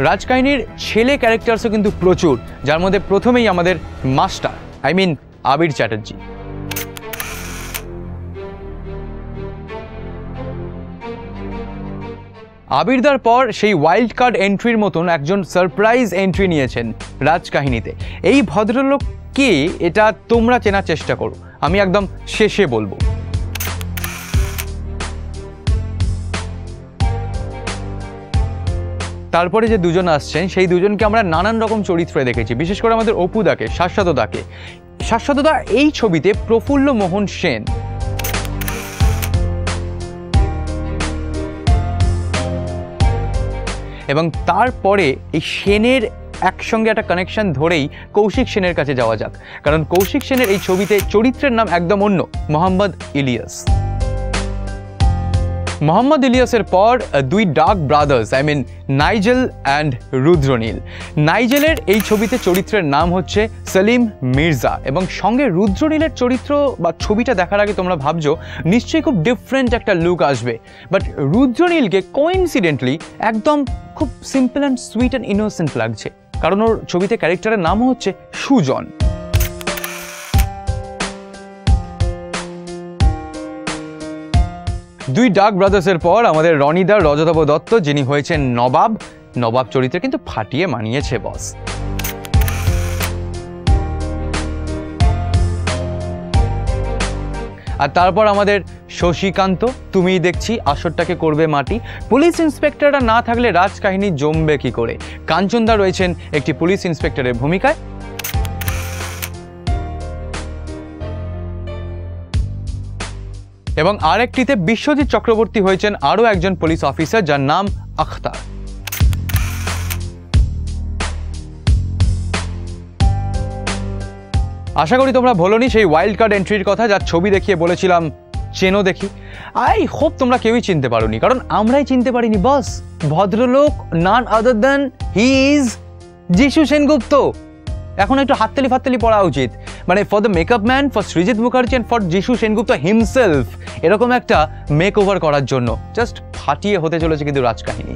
রাজকাহিনীর ছেলে ক্যারেক্টার্সও কিন্তু প্রচুর, যার মধ্যে প্রথমেই আমাদের মাস্টার, আই মিন আবির চ্যাটার্জি। আবিরদার পর সেই ওয়াইল্ড কার্ড এন্ট্রির মতন একজন সারপ্রাইজ এন্ট্রি নিয়েছেন রাজকাহিনীতে। এই ভদ্রলোক কে এটা তোমরা চেনার চেষ্টা করো, আমি একদম শেষে বলবো। তারপরে যে দুজন আসছেন সেই দুজনকে আমরা নানান রকম চরিত্রে দেখেছি, বিশেষ করে আমাদের অপুদাকে, শাশ্বতদাকে। শাশ্বতদা এই ছবিতে প্রফুল্ল মোহন সেন। এবং তারপরে এই সেনের একসঙ্গে একটা কানেকশন ধরেই কৌশিক সেনের কাছে যাওয়া যাক, কারণ কৌশিক সেনের এই ছবিতে চরিত্রের নাম একদম অন্য, মোহাম্মদ ইলিয়াস। মোহাম্মদ ইলিয়াসের পর দুই dark brothers, I mean Nigel and Rudranil. নাইজেলের এই ছবিতে চরিত্রের নাম হচ্ছে সেলিম মির্জা, এবং সঙ্গে রুদ্রনীলের চরিত্র বা ছবিটা দেখার আগে তোমরা ভাবছো নিশ্চয়ই খুব ডিফারেন্ট একটা লুক আসবে, বাট রুদ্রনীলকে কোইন্সিডেন্টলি একদম খুব simple and sweet and innocent লাগছে, কারণ ওর ছবিতে ক্যারেক্টারের নামও হচ্ছে সুজন। দুই ডার্ক ব্রাদার্সের পর আমাদের রনিদার রজতাভ দত্ত, যিনি হয়েছেন নবাব। নবাব চরিত্রে কিন্তু ফাটিয়ে মানিয়েছে বস। আর তারপর আমাদের শশীকান্ত, তুমিই দেখছি আসরটাকে করবে মাটি। পুলিশ ইন্সপেক্টররা না থাকলে রাজকাহিনী জমবে কি করে? কাঞ্চনদা রয়েছেন একটি পুলিশ ইন্সপেক্টরের ভূমিকায়। এবং আরেকটিতে বিশ্বজিৎ চক্রবর্তী হয়েছেন আরও একজন পুলিশ অফিসার, যার নাম আখতার। আশা করি তোমরা ভোলোনি সেই ওয়াইল্ড কার্ড এন্ট্রির কথা, যার ছবি দেখিয়ে বলেছিলাম চেনো দেখি। আই হোপ তোমরা কেউই চিনতে পারোনি, কারণ আমরাই চিনতে পারিনি বস। ভদ্রলোক নান আদার দ্যান হি ইজ যিশু সেনগুপ্ত। এখন একটু হাততালি ফাততালি পড়া উচিত, মানে for the makeup man, for Srijit Mukherjee and for যিশু সেনগুপ্ত হিমসেলফ, এরকম একটা মেক ওভার করার জন্য জাস্ট ফাটিয়ে হতে চলেছে কিন্তু রাজকাহিনী।